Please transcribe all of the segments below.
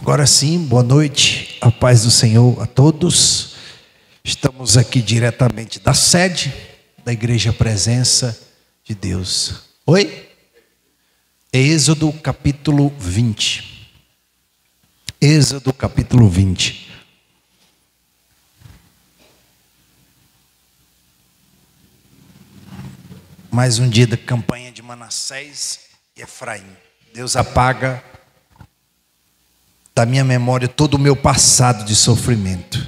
Agora sim, boa noite, a paz do Senhor a todos. Estamos aqui diretamente da sede da Igreja Presença de Deus. Oi? Êxodo capítulo 20. Êxodo capítulo 20. Mais um dia da campanha de Manassés e Efraim. Deus apaga da minha memória todo o meu passado de sofrimento.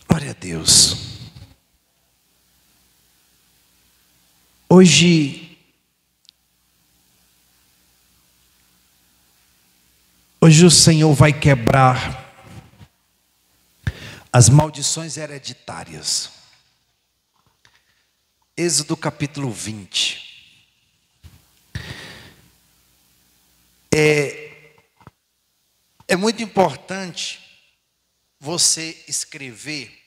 Glória a Deus. Hoje o Senhor vai quebrar as maldições hereditárias. Êxodo capítulo 20. É muito importante você escrever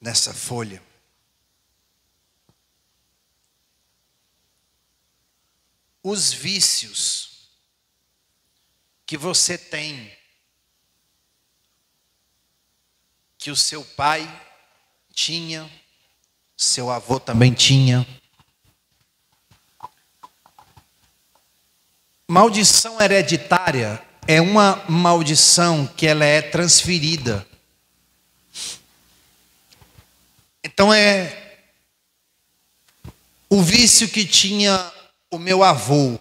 nessa folha os vícios que você tem, que o seu pai tinha, seu avô também tinha. Maldição hereditária é uma maldição que ela é transferida. Então é o vício que tinha o meu avô,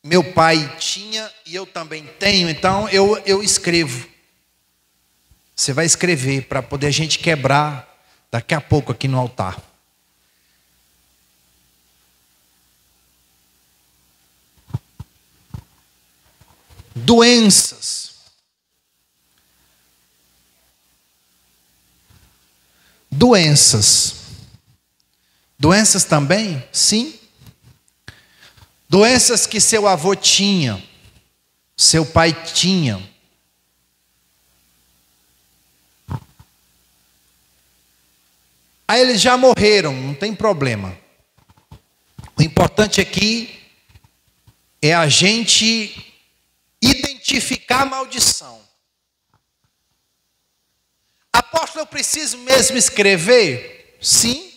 meu pai tinha e eu também tenho, então eu escrevo. Você vai escrever para poder a gente quebrar daqui a pouco aqui no altar. Doenças. Doenças também? Sim. Doenças que seu avô tinha, seu pai tinha. Aí eles já morreram, não tem problema. O importante aqui é a gente identificar a maldição. Apóstolo, eu preciso mesmo escrever? Sim.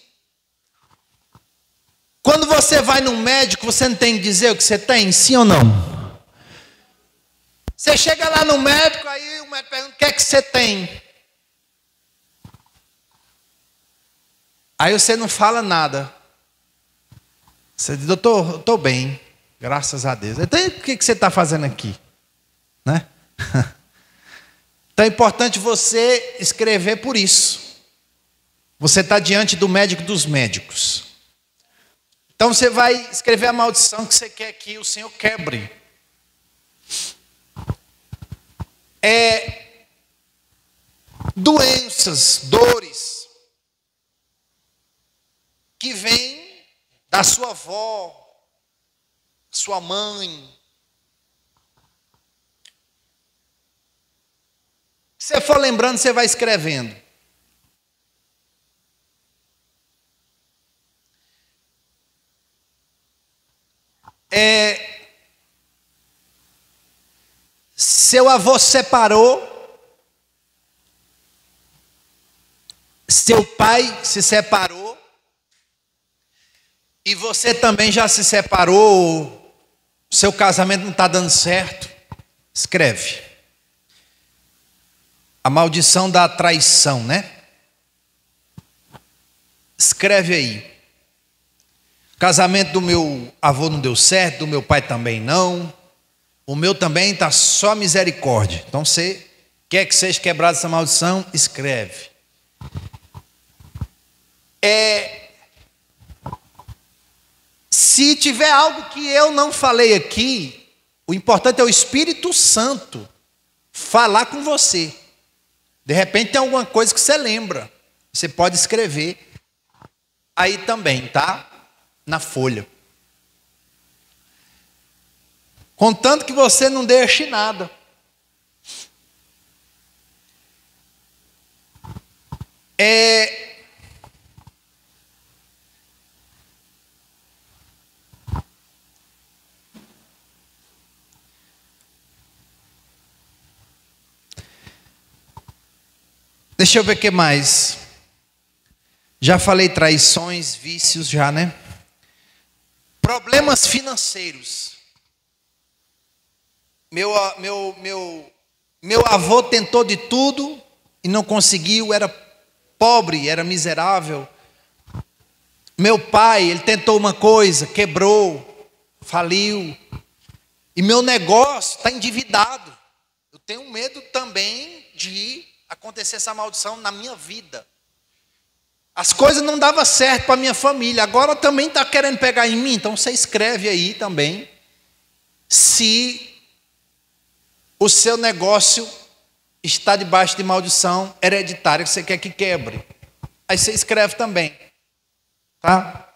Quando você vai num médico, você não tem que dizer o que você tem? Sim ou não? Você chega lá no médico, aí o médico pergunta: o que é que você tem? Aí você não fala nada. Você diz: doutor, eu estou bem, graças a Deus. Então o que você está fazendo aqui? Né? Então é importante você escrever por isso. Você está diante do médico dos médicos. Então você vai escrever a maldição que você quer que o Senhor quebre. Doenças, dores que vêm da sua avó, sua mãe. Se você for lembrando, você vai escrevendo. Seu avô separou, seu pai se separou, e você também já se separou, seu casamento não está dando certo. Escreve. A maldição da traição, né? Escreve aí. O casamento do meu avô não deu certo, do meu pai também não. O meu também está só misericórdia. Então você quer que seja quebrada essa maldição? Escreve. Se tiver algo que eu não falei aqui, o importante é o Espírito Santo falar com você. De repente tem alguma coisa que você lembra. Você pode escrever aí também, tá? Na folha. Contanto que você não deixe nada. Deixa eu ver o que mais. Já falei traições, vícios já, né? Problemas financeiros. Meu avô tentou de tudo e não conseguiu, era pobre, era miserável. Meu pai, ele tentou uma coisa, quebrou, faliu. E meu negócio está endividado. Eu tenho medo também de acontecer essa maldição na minha vida. As coisas não davam certo para a minha família. Agora também está querendo pegar em mim. Então você escreve aí também. Se o seu negócio está debaixo de maldição hereditária que você quer que quebre. Aí você escreve também. Tá?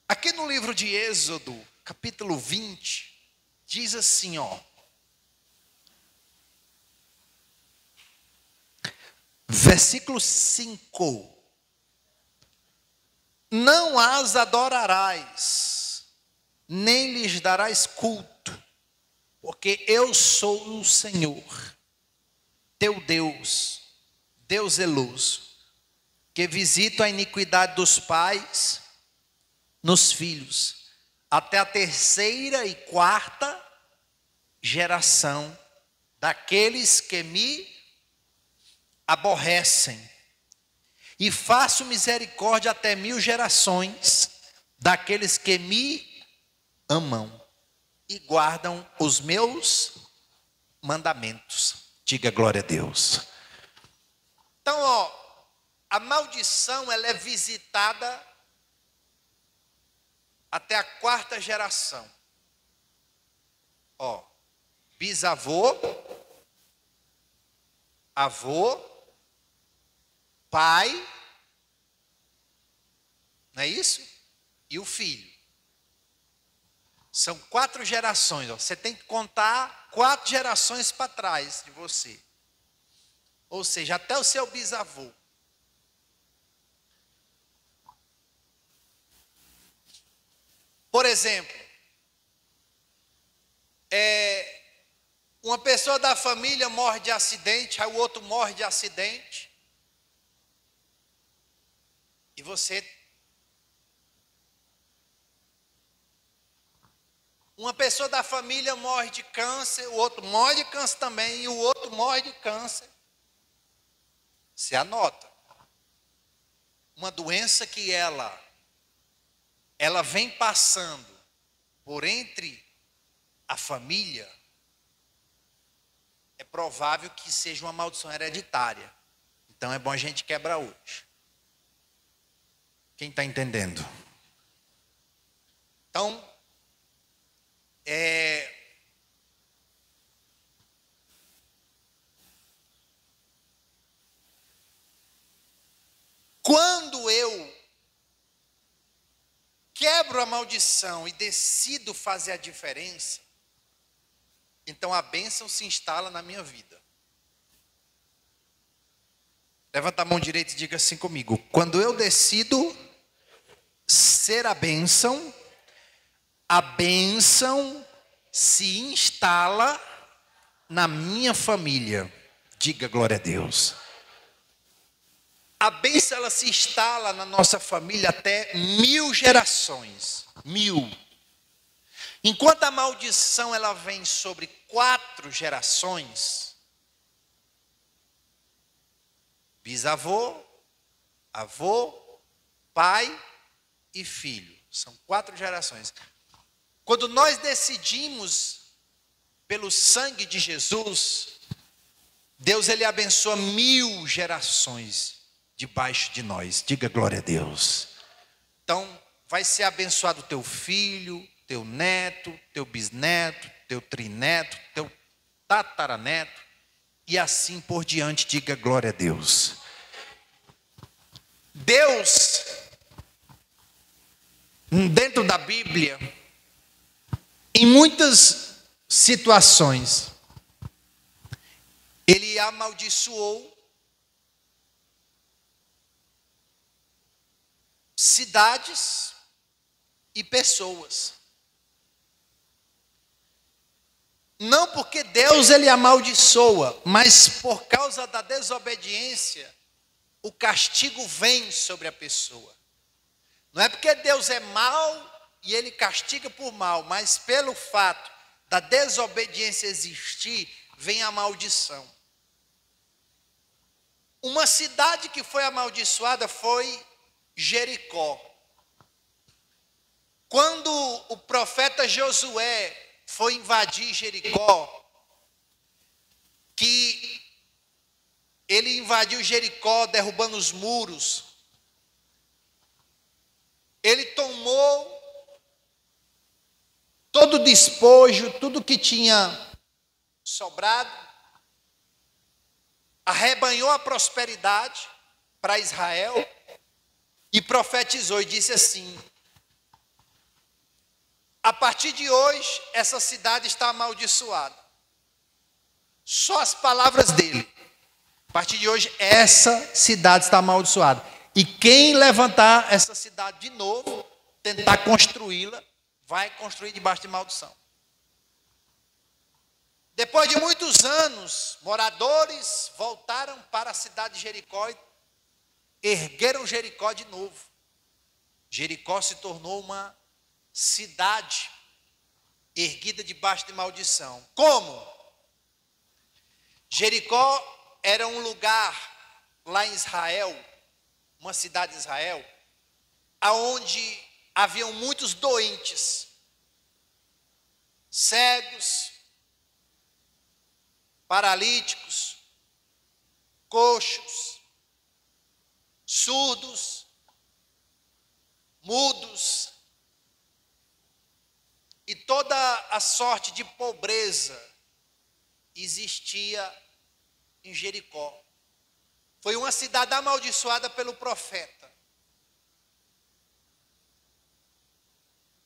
Aqui no livro de Êxodo, capítulo 20, diz assim, versículo 5. Não as adorarás, nem lhes darás culto, porque eu sou o Senhor, teu Deus, Deus zeloso, que visito a iniquidade dos pais nos filhos, até a terceira e quarta geração daqueles que me aborrecem, e faço misericórdia até 1000 gerações daqueles que me amam e guardam os meus mandamentos. Diga glória a Deus. Então, a maldição ela é visitada até a quarta geração. Bisavô, avô, pai, não é isso? E o filho. São 4 gerações. Você tem que contar 4 gerações para trás de você. Ou seja, até o seu bisavô. Por exemplo, uma pessoa da família morre de acidente, aí o outro morre de acidente. E você... Uma pessoa da família morre de câncer, o outro morre de câncer também, e o outro morre de câncer. Você anota. Uma doença que ela vem passando por entre a família, é provável que seja uma maldição hereditária. Então é bom a gente quebrar hoje. Quem está entendendo? Então, quando eu quebro a maldição e decido fazer a diferença, então a bênção se instala na minha vida. Levanta a mão direita e diga assim comigo: quando eu decido ser a bênção se instala na minha família. Diga glória a Deus. A bênção ela se instala na nossa família até 1000 gerações. 1000. Enquanto a maldição ela vem sobre 4 gerações, bisavô, avô, pai e filho. São 4 gerações. Quando nós decidimos pelo sangue de Jesus, Deus ele abençoa 1000 gerações debaixo de nós. Diga glória a Deus. Então, vai ser abençoado teu filho, teu neto, teu bisneto, teu trineto, teu tataraneto. e assim por diante. Diga glória a Deus. Deus, dentro da Bíblia, em muitas situações, Ele amaldiçoou cidades e pessoas. Não porque Deus ele amaldiçoa, mas por causa da desobediência, o castigo vem sobre a pessoa. Não é porque Deus é mau e ele castiga por mal, mas pelo fato da desobediência existir, vem a maldição. Uma cidade que foi amaldiçoada foi Jericó. Quando o profeta Josué foi invadir Jericó, que ele invadiu Jericó derrubando os muros, ele tomou todo o despojo, tudo que tinha sobrado, arrebanhou a prosperidade para Israel e profetizou e disse assim: a partir de hoje, essa cidade está amaldiçoada. Só as palavras dele. A partir de hoje, essa cidade está amaldiçoada. E quem levantar essa cidade de novo, tentar construí-la, vai construir debaixo de maldição. Depois de muitos anos, moradores voltaram para a cidade de Jericó e ergueram Jericó de novo. Jericó se tornou uma cidade erguida debaixo de maldição. Como? Jericó era um lugar lá em Israel, uma cidade de Israel, aonde haviam muitos doentes, cegos, paralíticos, coxos, surdos, mudos, e toda a sorte de pobreza existia em Jericó. Foi uma cidade amaldiçoada pelo profeta.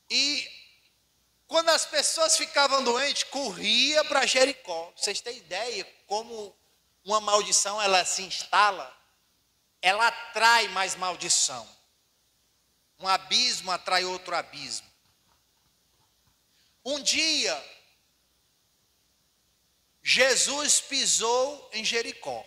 E quando as pessoas ficavam doentes, corria para Jericó. Vocês têm ideia como uma maldição ela se instala? Ela atrai mais maldição. Um abismo atrai outro abismo. Um dia, Jesus pisou em Jericó.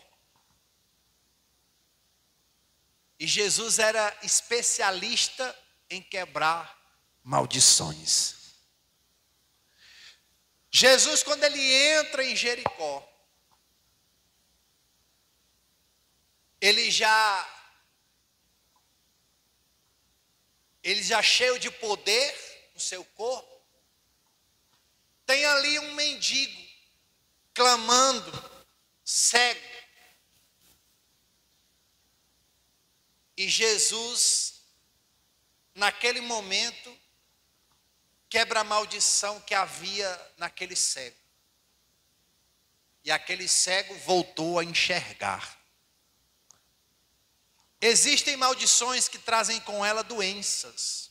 E Jesus era especialista em quebrar maldições. Jesus, quando ele entra em Jericó, ele já cheio de poder no seu corpo, tem ali um mendigo clamando, cego. E Jesus, naquele momento, quebra a maldição que havia naquele cego. E aquele cego voltou a enxergar. Existem maldições que trazem com ela doenças.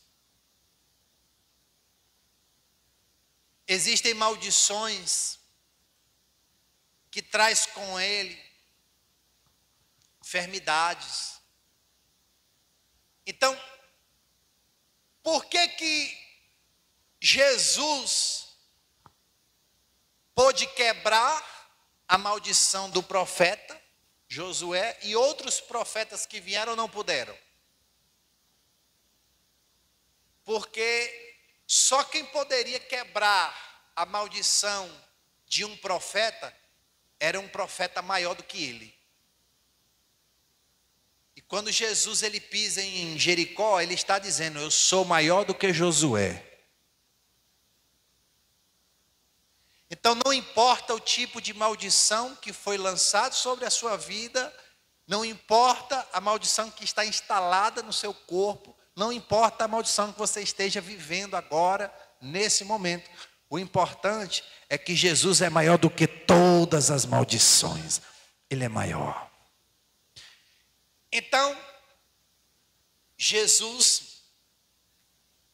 Existem maldições que traz com ele enfermidades. Então, por que Jesus pôde quebrar a maldição do profeta Josué e outros profetas que vieram não puderam? Porque só quem poderia quebrar a maldição de um profeta era um profeta maior do que ele. E quando Jesus ele pisa em Jericó, ele está dizendo: eu sou maior do que Josué. Então não importa o tipo de maldição que foi lançado sobre a sua vida, não importa a maldição que está instalada no seu corpo, não importa a maldição que você esteja vivendo agora, nesse momento. O importante é que Jesus é maior do que todas as maldições. Ele é maior. Então, Jesus,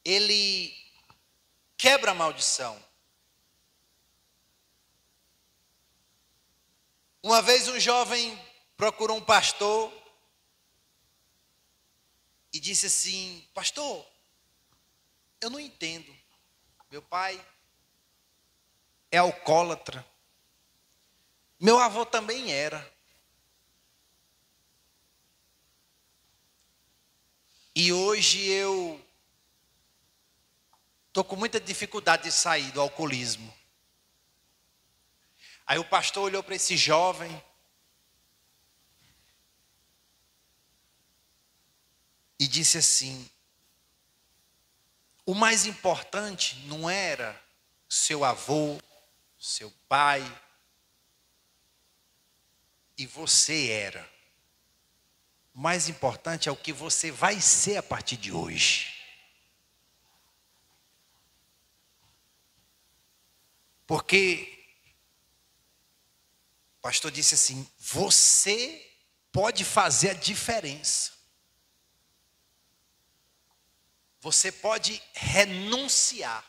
ele quebra a maldição. Uma vez um jovem procurou um pastor e disse assim: pastor, eu não entendo. Meu pai é alcoólatra. Meu avô também era. E hoje eu estou com muita dificuldade de sair do alcoolismo. Aí o pastor olhou para esse jovem e disse assim: o mais importante não era seu avô, seu pai, e você era. O mais importante é o que você vai ser a partir de hoje. Porque o pastor disse assim: você pode fazer a diferença. Você pode renunciar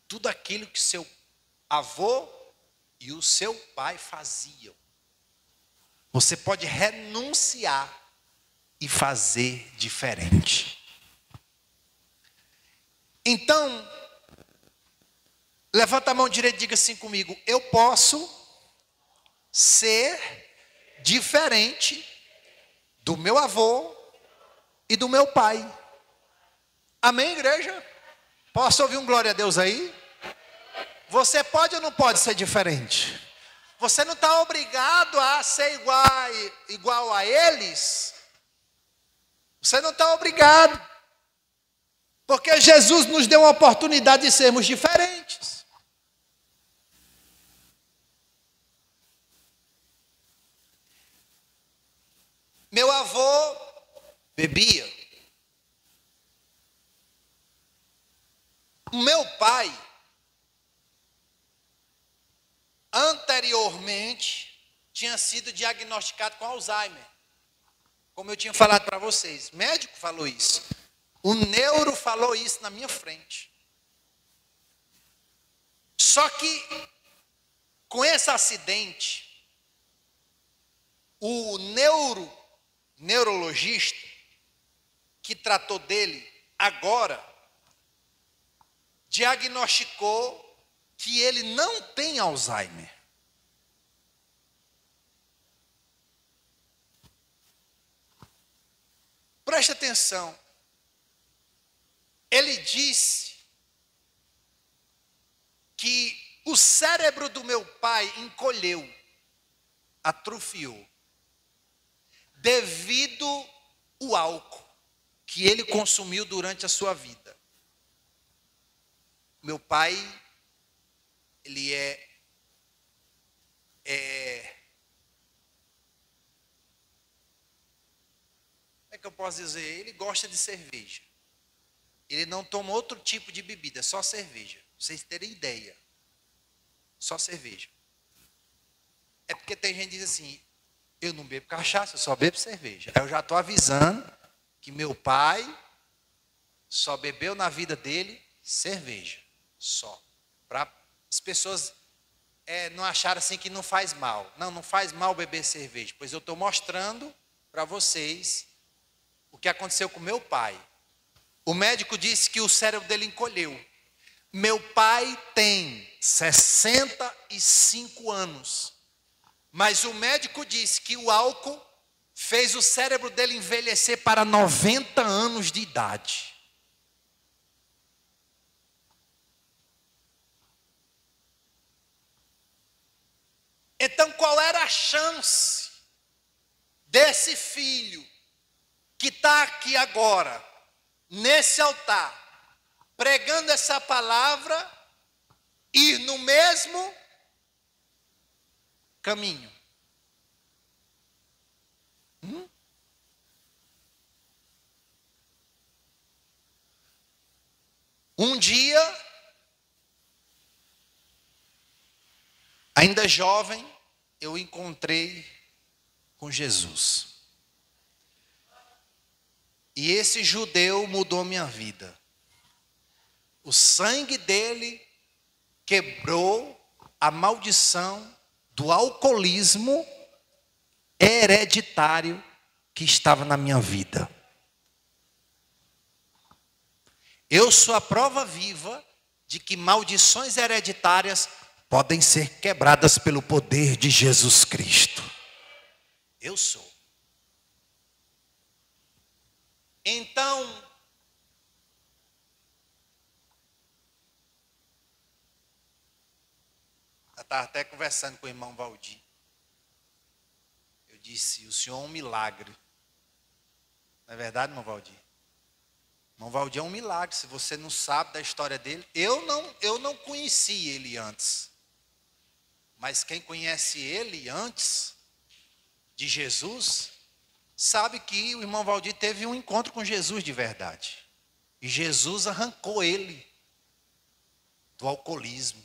tudo aquilo que seu avô e o seu pai faziam. Você pode renunciar e fazer diferente. Então, levanta a mão direita e diga assim comigo: eu posso ser diferente do meu avô e do meu pai. Amém, igreja? Posso ouvir um glória a Deus aí? Você pode ou não pode ser diferente? Você não está obrigado a ser igual a eles. Você não está obrigado. Porque Jesus nos deu uma oportunidade de sermos diferentes. Meu avô bebia. O meu pai, anteriormente, tinha sido diagnosticado com Alzheimer. Como eu tinha falado para vocês. O médico falou isso. O neuro falou isso na minha frente. Só que, com esse acidente, o neurologista que tratou dele agora diagnosticou que ele não tem Alzheimer. Preste atenção. Ele disse que o cérebro do meu pai encolheu, atrofiou, devido ao álcool que ele consumiu durante a sua vida. Meu pai, ele como é que eu posso dizer? Ele gosta de cerveja. Ele não toma outro tipo de bebida, só cerveja. Pra vocês terem ideia. Só cerveja. É porque tem gente que diz assim: eu não bebo cachaça, eu só bebo cerveja. Aí eu já estou avisando que meu pai só bebeu na vida dele cerveja. Só. Para as pessoas não acharem assim que não faz mal. Não, não faz mal beber cerveja. Pois eu estou mostrando para vocês o que aconteceu com meu pai. O médico disse que o cérebro dele encolheu. Meu pai tem 65 anos. Mas o médico disse que o álcool fez o cérebro dele envelhecer para 90 anos de idade. Então, qual era a chance desse filho que está aqui agora, nesse altar, pregando essa palavra, ir no mesmo caminho? Um dia, Ainda jovem, eu encontrei com Jesus. E esse judeu mudou minha vida. O sangue dele quebrou a maldição do alcoolismo hereditário que estava na minha vida. Eu sou a prova viva de que maldições hereditárias podem ser quebradas pelo poder de Jesus Cristo. Eu sou. Então, eu estava até conversando com o irmão Valdir. Eu disse, o senhor é um milagre. Não é verdade, irmão Valdir? Irmão Valdir é um milagre. Se você não sabe da história dele, eu não conheci ele antes. Mas quem conhece ele antes de Jesus, sabe que o irmão Valdir teve um encontro com Jesus de verdade. E Jesus arrancou ele do alcoolismo.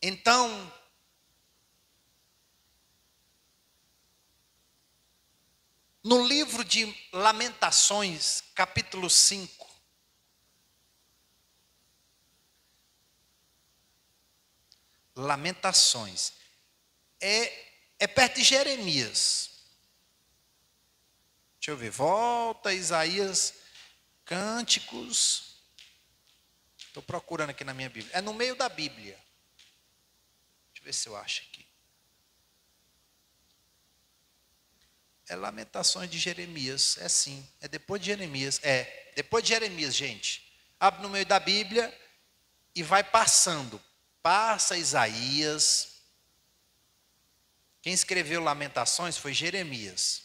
Então, no livro de Lamentações, capítulo 5, Lamentações, é perto de Jeremias. Deixa eu ver, volta Isaías, Cânticos. Estou procurando aqui na minha Bíblia. É no meio da Bíblia. Deixa eu ver se eu acho aqui. É Lamentações de Jeremias. É sim, é depois de Jeremias. É, depois de Jeremias, gente. Abre no meio da Bíblia e vai passando. Passa Isaías. Quem escreveu Lamentações foi Jeremias.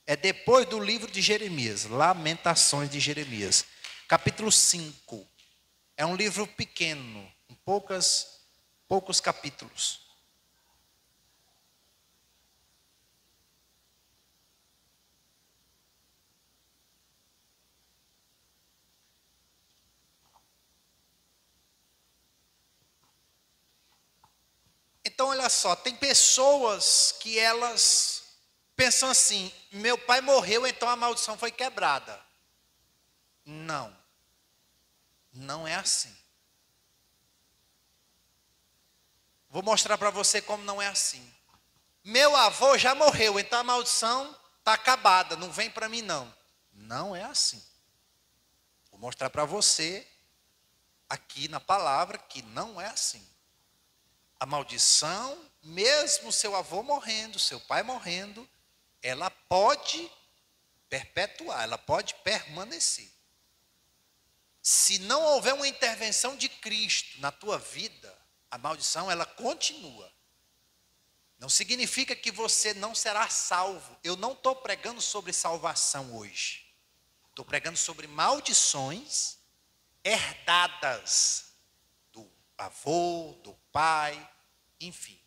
É depois do livro de Jeremias. Lamentações de Jeremias. Capítulo 5. É um livro pequeno, com poucos capítulos. Então, olha só, tem pessoas que elas pensam assim, meu pai morreu, então a maldição foi quebrada. Não. Não é assim. Vou mostrar para você como não é assim. Meu avô já morreu, então a maldição está acabada, não vem para mim não. Não é assim. Vou mostrar para você, aqui na palavra, que não é assim. A maldição, mesmo seu avô morrendo, seu pai morrendo, ela pode perpetuar, ela pode permanecer. Se não houver uma intervenção de Cristo na tua vida, a maldição ela continua. Não significa que você não será salvo. Eu não estou pregando sobre salvação hoje. Estou pregando sobre maldições herdadas do avô, do pai, enfim.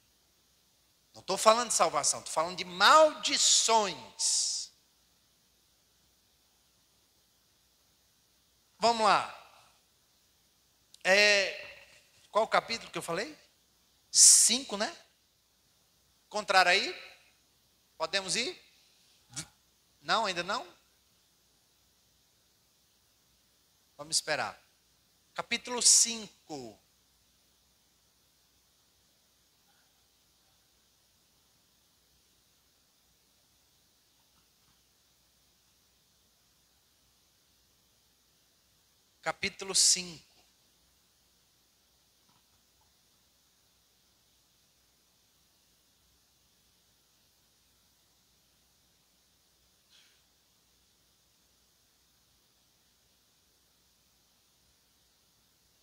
Não estou falando de salvação, estou falando de maldições. Vamos lá. Qual o capítulo que eu falei? 5, né? Encontraram aí? Podemos ir? Não, ainda não? Vamos esperar. Capítulo 5. Capítulo 5.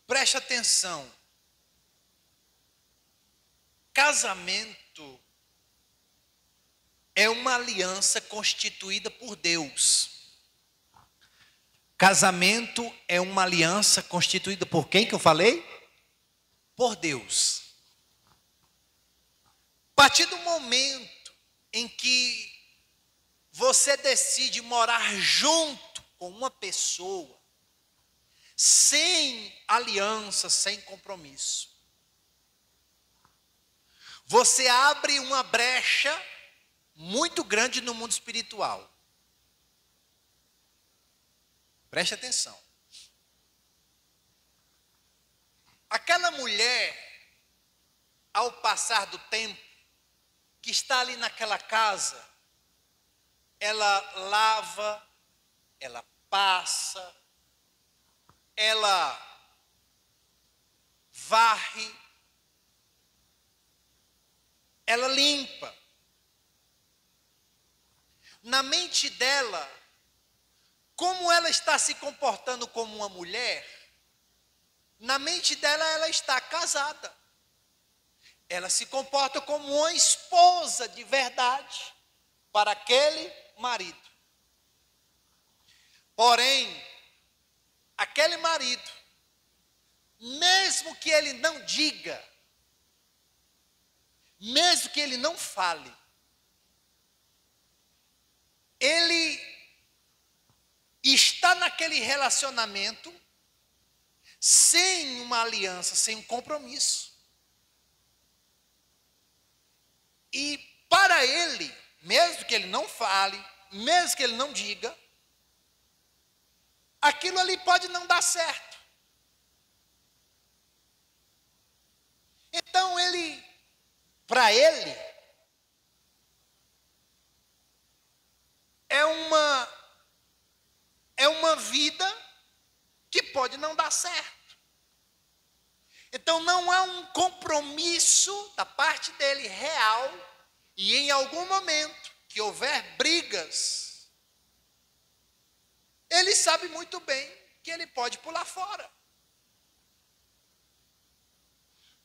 Preste atenção. Casamento é uma aliança constituída por Deus. Casamento é uma aliança constituída por quem que eu falei? Por Deus. A partir do momento em que você decide morar junto com uma pessoa, sem aliança, sem compromisso. Você abre uma brecha muito grande no mundo espiritual. Preste atenção. Aquela mulher, ao passar do tempo, que está ali naquela casa, ela lava, ela passa, ela varre, ela limpa. Na mente dela, como ela está se comportando como uma mulher, na mente dela ela está casada. Ela se comporta como uma esposa de verdade para aquele marido. Porém, aquele marido, mesmo que ele não diga, mesmo que ele não fale, ele está naquele relacionamento sem uma aliança, sem um compromisso. E para ele, mesmo que ele não fale, mesmo que ele não diga, aquilo ali pode não dar certo. Então para ele, é uma vida que pode não dar certo. Então não há um compromisso da parte dele real, e em algum momento que houver brigas, ele sabe muito bem que ele pode pular fora.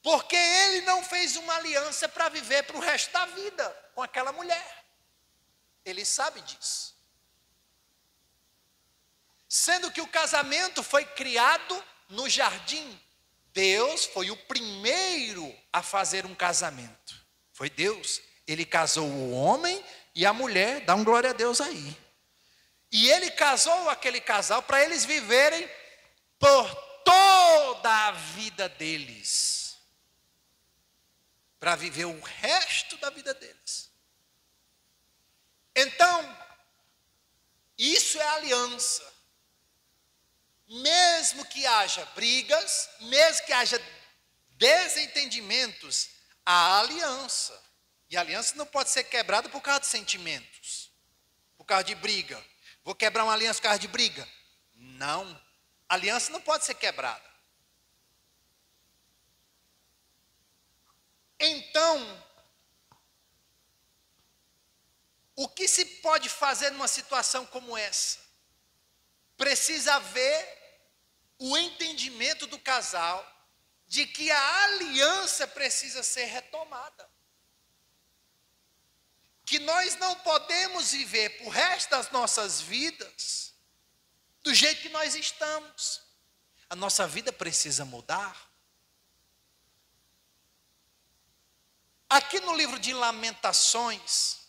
Porque ele não fez uma aliança para viver para o resto da vida com aquela mulher. Ele sabe disso. Sendo que o casamento foi criado no jardim. Deus foi o primeiro a fazer um casamento. Foi Deus. Ele casou o homem e a mulher. Dá um glória a Deus aí. E ele casou aquele casal para eles viverem por toda a vida deles. Para viver o resto da vida deles. Então, isso é aliança. Mesmo que haja brigas, mesmo que haja desentendimentos, há aliança. E a aliança não pode ser quebrada por causa de sentimentos, por causa de briga. Vou quebrar uma aliança por causa de briga? Não. A aliança não pode ser quebrada. Então, o que se pode fazer numa situação como essa? Precisa haver o entendimento do casal de que a aliança precisa ser retomada. Que nós não podemos viver por resto das nossas vidas do jeito que nós estamos. A nossa vida precisa mudar. Aqui no livro de Lamentações,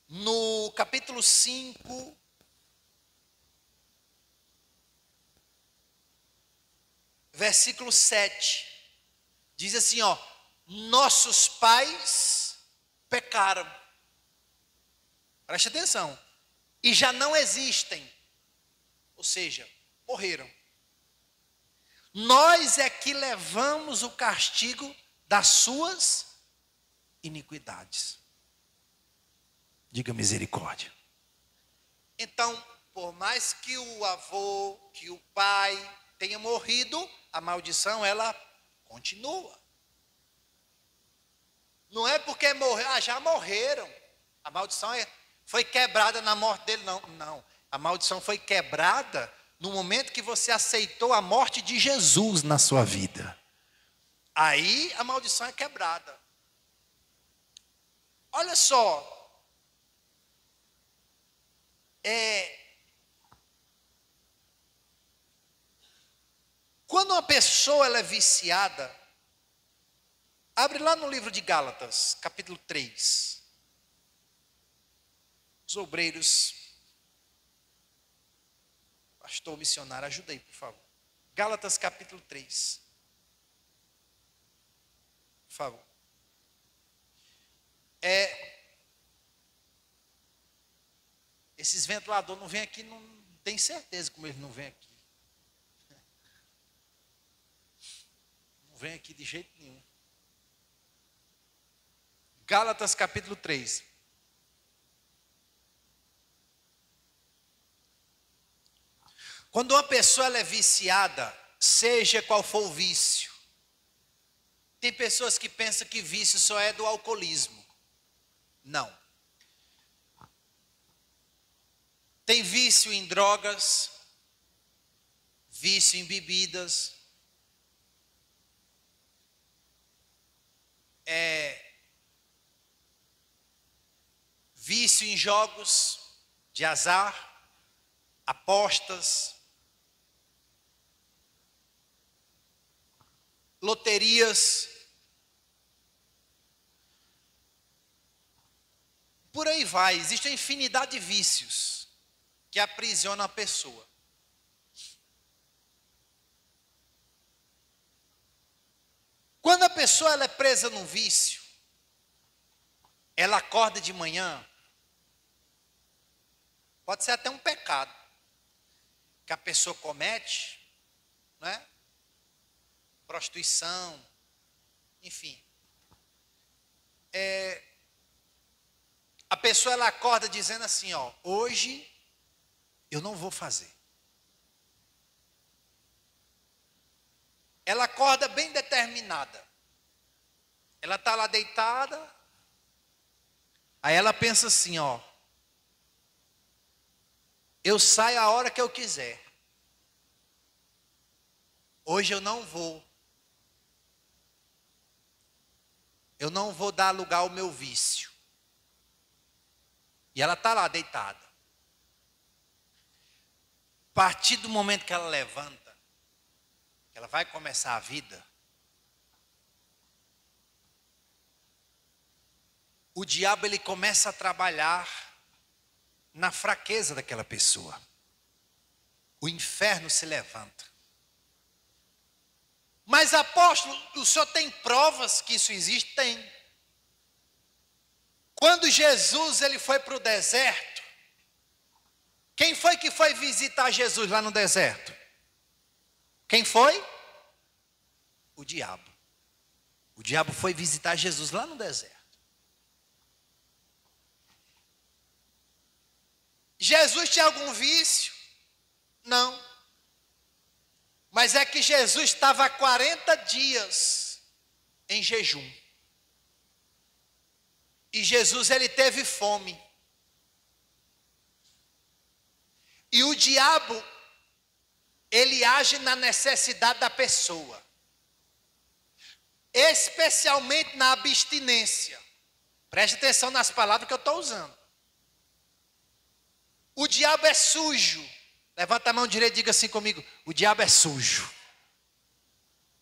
no capítulo 5, versículo 7, diz assim, ó: nossos pais pecaram. Preste atenção. E já não existem. Ou seja, morreram. Nós é que levamos o castigo das suas iniquidades. Diga misericórdia. Então, por mais que o avô, que o pai tenha morrido, a maldição ela continua. Não é porque morreu, já morreram. A maldição foi quebrada na morte dele, não. A maldição foi quebrada no momento que você aceitou a morte de Jesus na sua vida. Aí a maldição é quebrada. Olha só. Quando uma pessoa ela é viciada, abre lá no livro de Gálatas, capítulo 3. Os obreiros Pastor missionário, ajuda aí, por favor. Gálatas capítulo 3. Por favor. Esses ventiladores não vêm aqui, não tem certeza como eles não vêm aqui. Não vêm aqui de jeito nenhum. Gálatas capítulo 3. Quando uma pessoa ela é viciada, seja qual for o vício, tem pessoas que pensam que vício só é do alcoolismo. Não. Tem vício em drogas, vício em bebidas, vício em jogos de azar, apostas, loterias, por aí vai. Existe uma infinidade de vícios que aprisionam a pessoa. Quando a pessoa ela é presa num vício, ela acorda de manhã, pode ser até um pecado que a pessoa comete, né? Prostituição, enfim. A pessoa ela acorda dizendo assim, ó, hoje eu não vou fazer. Ela acorda bem determinada. Ela está lá deitada, aí ela pensa assim, ó, eu saio a hora que eu quiser. Hoje eu não vou. Eu não vou dar lugar ao meu vício. E ela está lá deitada. A partir do momento que ela levanta, que ela vai começar a vida, o diabo ele começa a trabalhar na fraqueza daquela pessoa. O inferno se levanta. Mas apóstolo, o senhor tem provas que isso existe? Tem. Quando Jesus ele foi para o deserto, quem foi que foi visitar Jesus lá no deserto? Quem foi? O diabo. O diabo foi visitar Jesus lá no deserto. Jesus tinha algum vício? Não. Mas é que Jesus estava há 40 dias em jejum. E Jesus ele teve fome. E o diabo, ele age na necessidade da pessoa. Especialmente na abstinência. Preste atenção nas palavras que eu estou usando. O diabo é sujo. Levanta a mão direita e diga assim comigo. O diabo é sujo.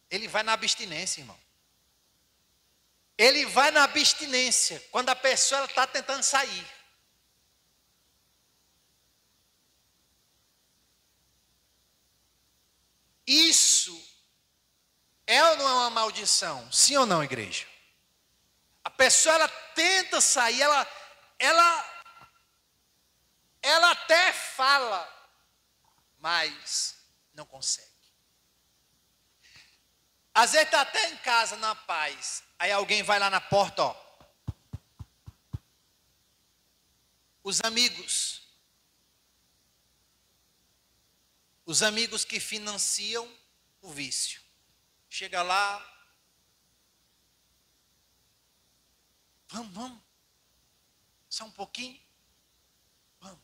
Ele vai na abstinência, irmão. Ele vai na abstinência. Quando a pessoa está tentando sair. Isso é ou não é uma maldição? Sim ou não, igreja? A pessoa ela tenta sair, ela até fala, mas não consegue. Às vezes está até em casa, na paz. Aí alguém vai lá na porta, ó. Os amigos que financiam o vício. Chega lá. Vamos. Só um pouquinho. Vamos.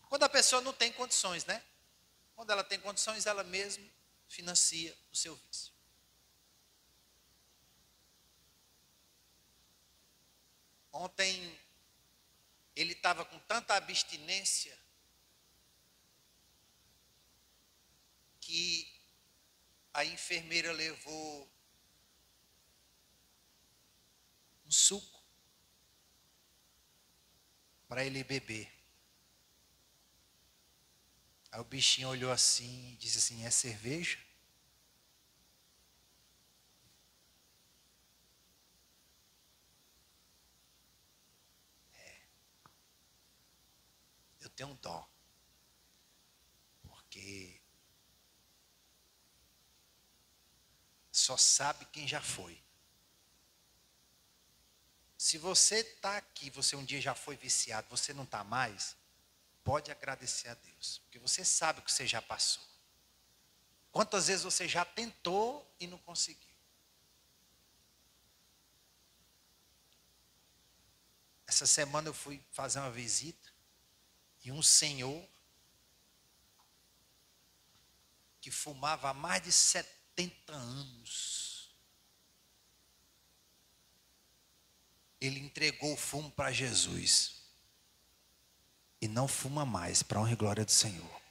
Quando a pessoa não tem condições, né? Quando ela tem condições, ela mesma financia o seu vício. Ontem, ele estava com tanta abstinência que a enfermeira levou um suco para ele beber. Aí o bichinho olhou assim e disse assim: é cerveja? Eu tenho dó. Porque só sabe quem já foi. Se você está aqui, você um dia já foi viciado, você não está mais, pode agradecer a Deus. Porque você sabe o que você já passou. Quantas vezes você já tentou e não conseguiu? Essa semana eu fui fazer uma visita e um senhor que fumava há mais de 70 anos, ele entregou o fumo para Jesus e não fuma mais, para a honra e glória do Senhor.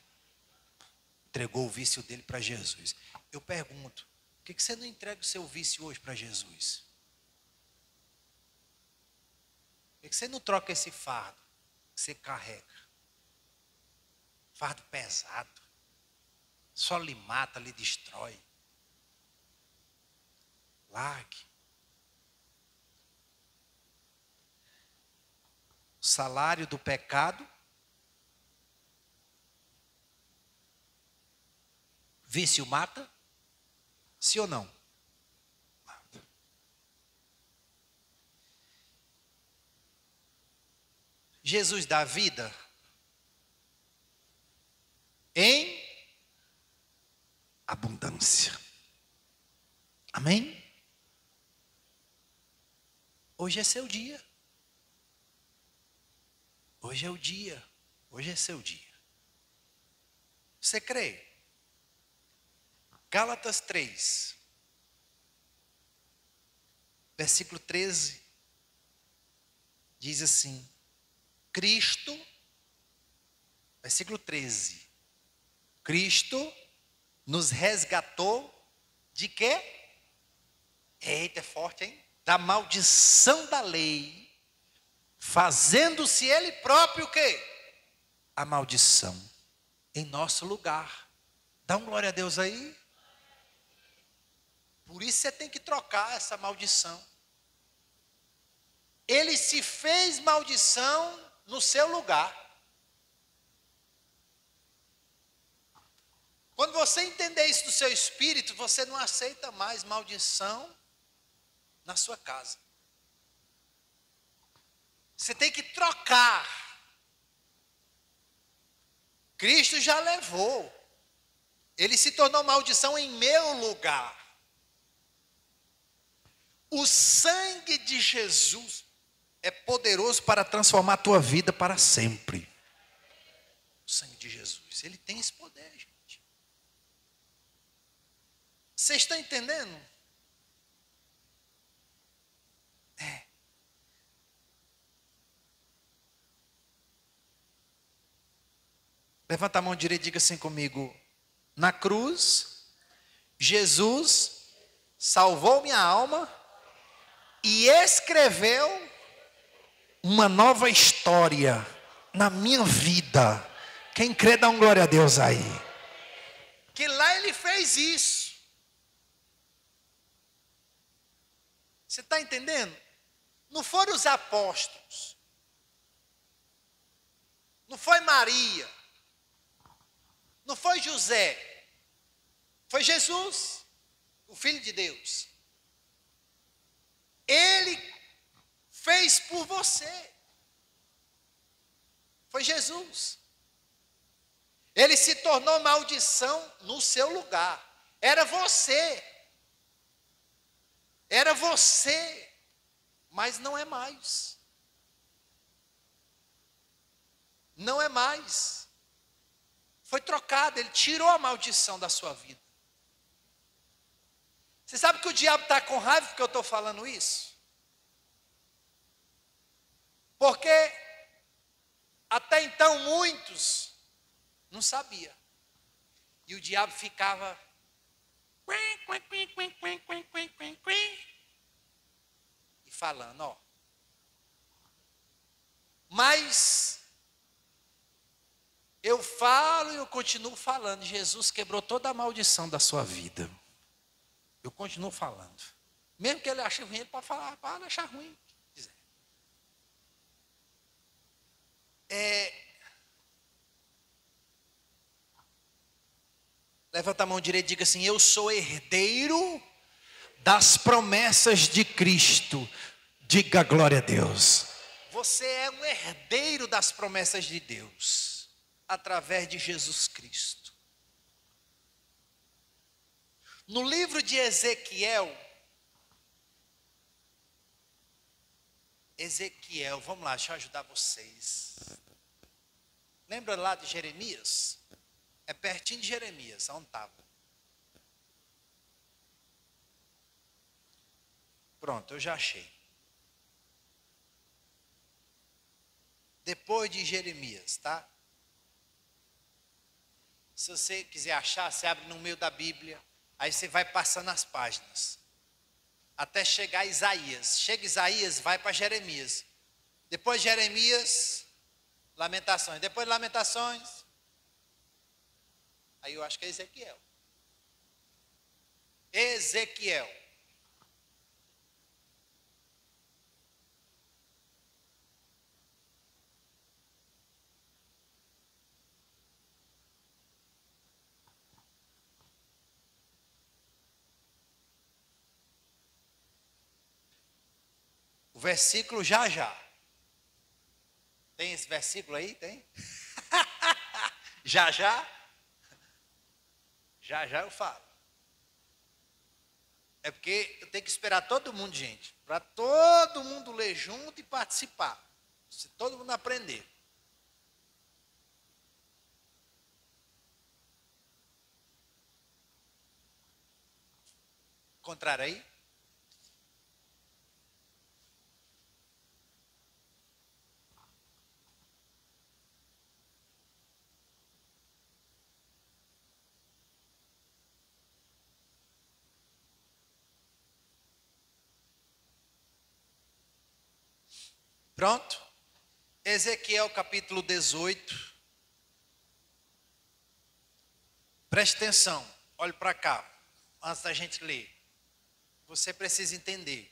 Entregou o vício dele para Jesus. Eu pergunto, por que você não entrega o seu vício hoje para Jesus? Por que você não troca esse fardo que você carrega? Fardo pesado. Só lhe mata, lhe destrói. Largue. O salário do pecado, vício mata? Sim ou não? Mata. Jesus dá vida em abundância. Amém? Hoje é seu dia. Hoje é o dia. Hoje é seu dia. Você crê? Gálatas 3, versículo 13, diz assim: Cristo, versículo 13, Cristo nos resgatou de quê? Eita, é forte, hein? Da maldição da lei, fazendo-se ele próprio o quê? A maldição em nosso lugar. Dá um glória a Deus aí. Por isso você tem que trocar essa maldição. Ele se fez maldição no seu lugar. Quando você entender isso do seu espírito, você não aceita mais maldição na sua casa. Você tem que trocar. Cristo já levou. Ele se tornou maldição em meu lugar. O sangue de Jesus é poderoso para transformar a tua vida para sempre. O sangue de Jesus, ele tem esse poder, gente. Você está entendendo? É. Levanta a mão direita e diga assim comigo: na cruz, Jesus salvou minha alma e escreveu uma nova história na minha vida. Quem crê, dá um glória a Deus aí. Que lá ele fez isso. Você está entendendo? Não foram os apóstolos. Não foi Maria. Não foi José. Foi Jesus, o Filho de Deus. Ele fez por você. Foi Jesus. Ele se tornou maldição no seu lugar. Era você. Era você. Mas não é mais. Não é mais. Foi trocado. Ele tirou a maldição da sua vida. Você sabe que o diabo está com raiva porque eu estou falando isso? Porque até então muitos não sabiam. E o diabo ficava e falando, ó. Eu falo e eu continuo falando. Jesus quebrou toda a maldição da sua vida. Eu continuo falando. Mesmo que ele ache ruim, ele pode falar, para achar ruim. Levanta a mão direita e diga assim: eu sou herdeiro das promessas de Cristo. Diga glória a Deus. Você é um herdeiro das promessas de Deus, através de Jesus Cristo. No livro de Ezequiel, vamos lá, deixa eu ajudar vocês. Lembra lá de Jeremias? É pertinho de Jeremias, onde estava? Pronto, eu já achei. Depois de Jeremias, tá? Se você quiser achar, você abre no meio da Bíblia, aí você vai passando as páginas, até chegar a Isaías. Chega Isaías, vai para Jeremias. Depois de Jeremias, Lamentações. Depois de Lamentações, aí eu acho que é Ezequiel. Ezequiel. O versículo já. Tem esse versículo aí? Tem? Já. Já eu falo. É porque eu tenho que esperar todo mundo, gente, para todo mundo ler junto e participar. Se todo mundo aprender. Contrário aí? Pronto? Ezequiel capítulo 18. Preste atenção, olhe para cá, antes da gente ler. Você precisa entender.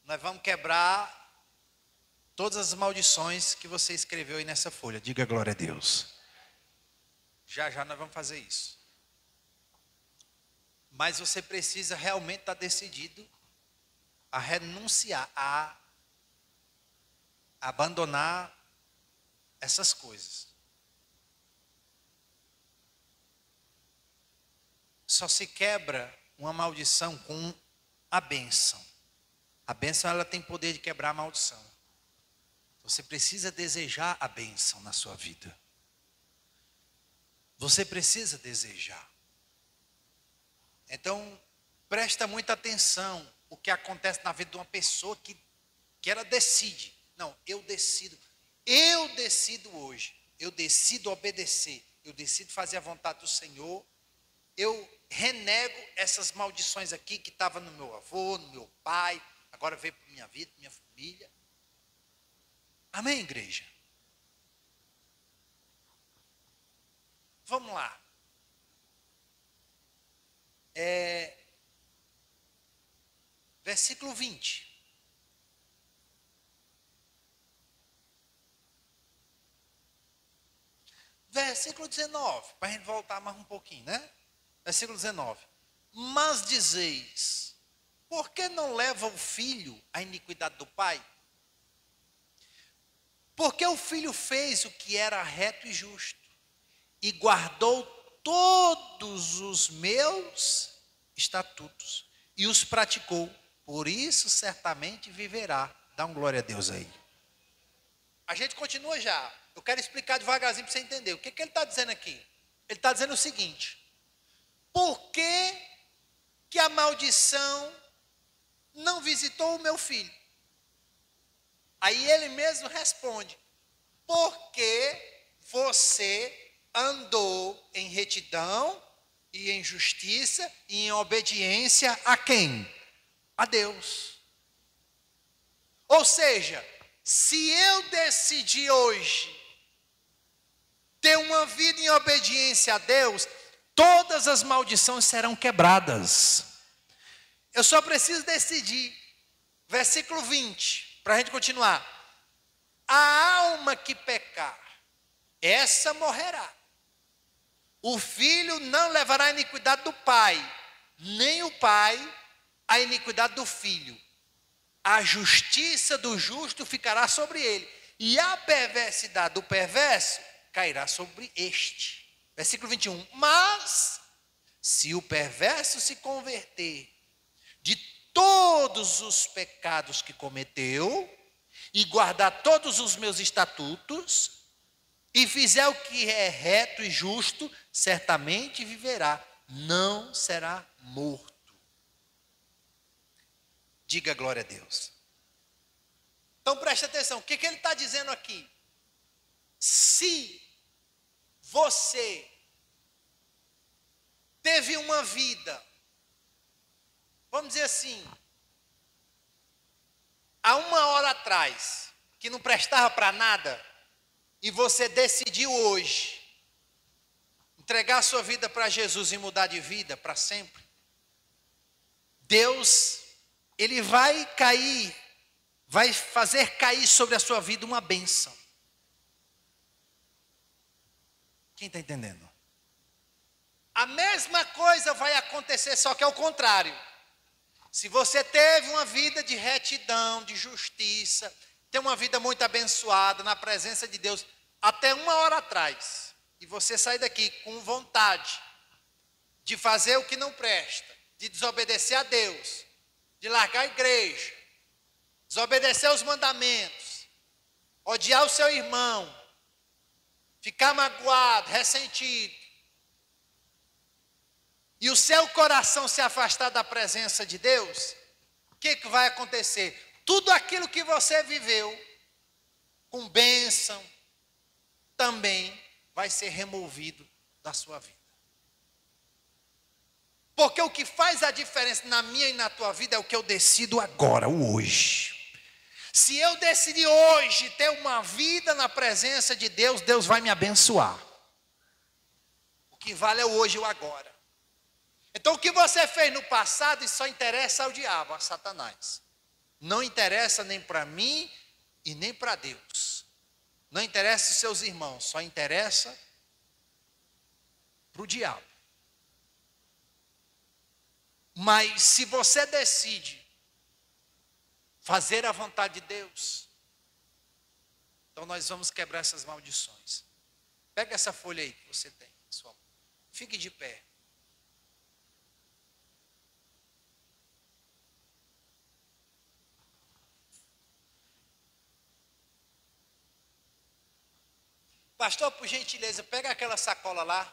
Nós vamos quebrar todas as maldições que você escreveu aí nessa folha. Diga glória a Deus. Já nós vamos fazer isso. Mas você precisa realmente estar decidido a renunciar, a abandonar essas coisas. Só se quebra uma maldição com a bênção. A bênção, ela tem poder de quebrar a maldição. Você precisa desejar a bênção na sua vida. Você precisa desejar. Então, presta muita atenção o que acontece na vida de uma pessoa que ela decide. Não, eu decido hoje, eu decido obedecer, eu decido fazer a vontade do Senhor, eu renego essas maldições aqui que estavam no meu avô, no meu pai, agora veio para minha vida, minha família. Amém, igreja? Vamos lá. Versículo 20. Versículo 19, para a gente voltar mais um pouquinho, né? Versículo 19. Mas dizeis, por que não leva o filho à iniquidade do pai? Porque o filho fez o que era reto e justo, e guardou todos os meus estatutos, e os praticou, por isso certamente viverá. Dá um glória a Deus aí. A gente continua já. Eu quero explicar devagarzinho para você entender. O que ele está dizendo aqui? Ele está dizendo o seguinte: por que a maldição não visitou o meu filho? Aí ele mesmo responde: porque você andou em retidão e em justiça e em obediência a quem? A Deus. Ou seja, se eu decidi hoje ter uma vida em obediência a Deus, todas as maldições serão quebradas. Eu só preciso decidir. Versículo 20, para a gente continuar. A alma que pecar, essa morrerá. O filho não levará a iniquidade do pai, nem o pai a iniquidade do filho. A justiça do justo ficará sobre ele, e a perversidade do perverso cairá sobre este. Versículo 21. Mas, se o perverso se converter de todos os pecados que cometeu, e guardar todos os meus estatutos, e fizer o que é reto e justo, certamente viverá, não será morto. Diga glória a Deus. Então preste atenção, o que ele está dizendo aqui? Se você teve uma vida, vamos dizer assim, há 1 hora atrás, que não prestava para nada, e você decidiu hoje entregar a sua vida para Jesus e mudar de vida para sempre, Deus, Ele vai fazer cair sobre a sua vida uma bênção. Quem está entendendo? A mesma coisa vai acontecer, só que é o contrário. Se você teve uma vida de retidão, de justiça, tem uma vida muito abençoada na presença de Deus, até 1 hora atrás, e você sai daqui com vontade de fazer o que não presta, de desobedecer a Deus, de largar a igreja, desobedecer os mandamentos, odiar o seu irmão, ficar magoado, ressentido, e o seu coração se afastar da presença de Deus, o que vai acontecer? Tudo aquilo que você viveu com bênção também vai ser removido da sua vida. Porque o que faz a diferença na minha e na tua vida é o que eu decido agora, o hoje. Se eu decidir hoje ter uma vida na presença de Deus, Deus vai me abençoar. O que vale é o hoje e o agora. Então o que você fez no passado, isso só interessa ao diabo, a Satanás. Não interessa nem para mim e nem para Deus. Não interessa os seus irmãos, só interessa para o diabo. Mas se você decide fazer a vontade de Deus, então nós vamos quebrar essas maldições. Pega essa folha aí que você tem, pessoal. Fique de pé. Pastor, por gentileza, pega aquela sacola lá.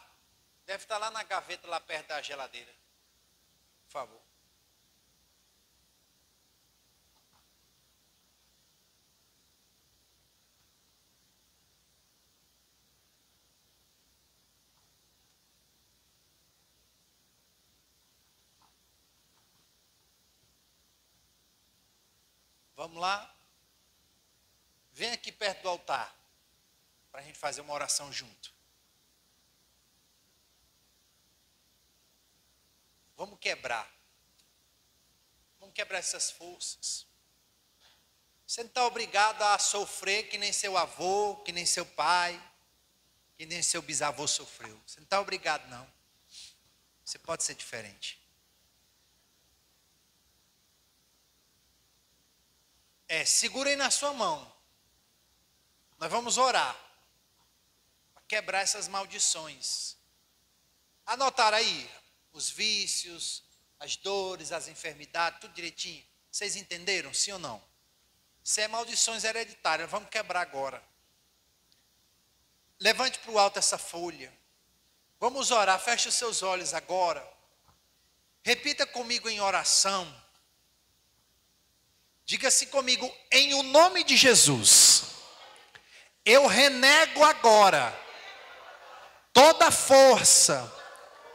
Deve estar lá na gaveta, lá perto da geladeira. Por favor. Vamos lá. Vem aqui perto do altar, para a gente fazer uma oração junto. Vamos quebrar. Vamos quebrar essas forças. Você não está obrigado a sofrer que nem seu avô, que nem seu pai, que nem seu bisavô sofreu. Você não está obrigado, não. Você pode ser diferente. Segura aí na sua mão. Nós vamos orar. Para quebrar essas maldições. Anotaram aí os vícios, as dores, as enfermidades, tudo direitinho. Vocês entenderam, sim ou não? Isso é maldições hereditárias, vamos quebrar agora. Levante para o alto essa folha. Vamos orar, feche os seus olhos agora. Repita comigo em oração. Diga-se comigo, em o nome de Jesus, eu renego agora toda força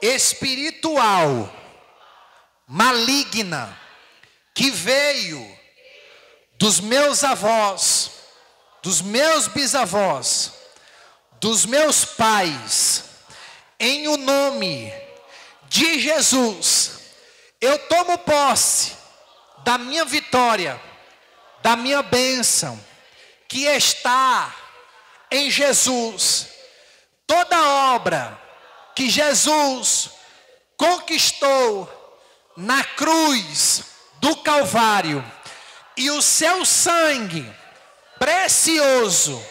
espiritual maligna que veio dos meus avós, dos meus bisavós, dos meus pais, em o nome de Jesus, eu tomo posse da minha vitória, da minha bênção, que está em Jesus. Toda obra que Jesus conquistou na cruz do Calvário, e o seu sangue precioso,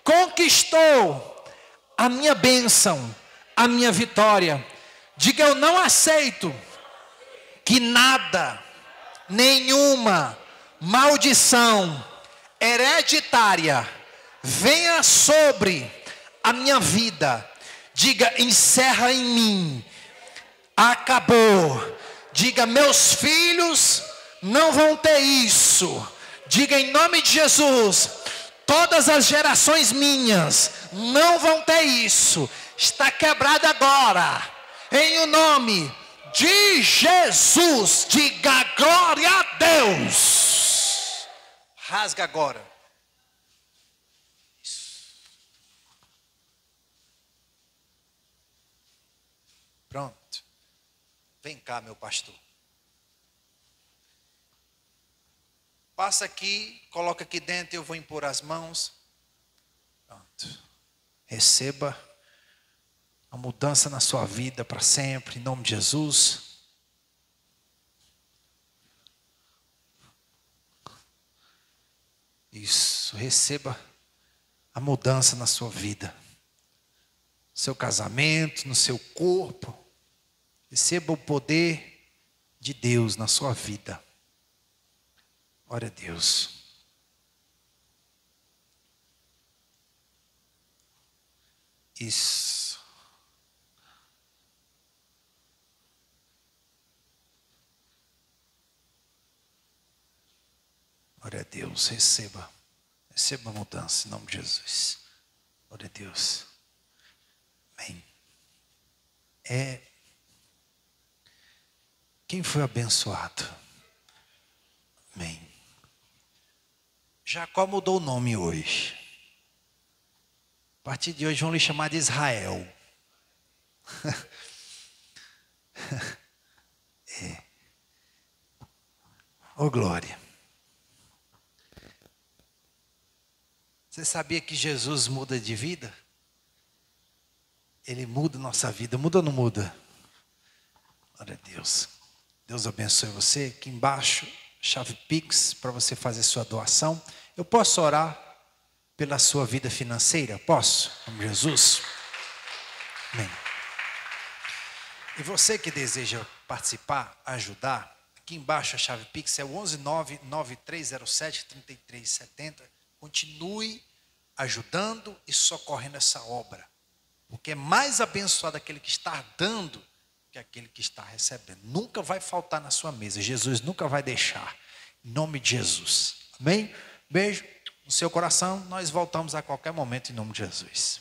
conquistou a minha bênção, a minha vitória. Diga: eu não aceito que nada, nenhuma maldição hereditária venha sobre a minha vida. Diga: encerra em mim, acabou. Diga: meus filhos não vão ter isso. Diga em nome de Jesus: todas as gerações minhas não vão ter isso. Está quebrado agora, em o nome de Jesus. Diga glória a Deus. Rasga agora. Isso. Pronto. Vem cá, meu pastor. Passa aqui, coloca aqui dentro, eu vou impor as mãos. Pronto. Receba a mudança na sua vida para sempre, em nome de Jesus. Isso, receba a mudança na sua vida, no seu casamento, no seu corpo. Receba o poder de Deus na sua vida. Glória a Deus. Isso. Glória a Deus. Receba a mudança em nome de Jesus. Glória a Deus. Amém. Quem foi abençoado? Amém. Jacó mudou o nome hoje. A partir de hoje vão lhe chamar de Israel. Oh glória. Você sabia que Jesus muda de vida? Ele muda nossa vida. Muda ou não muda? Glória a Deus. Deus abençoe você. Aqui embaixo, chave Pix para você fazer sua doação. Eu posso orar pela sua vida financeira? Posso? Em nome de Jesus. Amém. E você que deseja participar, ajudar, aqui embaixo a chave Pix é o 11993073370. Continue ajudando e socorrendo essa obra, porque é mais abençoado aquele que está dando que aquele que está recebendo. Nunca vai faltar na sua mesa. Jesus nunca vai deixar. Em nome de Jesus. Amém? Beijo no seu coração. Nós voltamos a qualquer momento em nome de Jesus.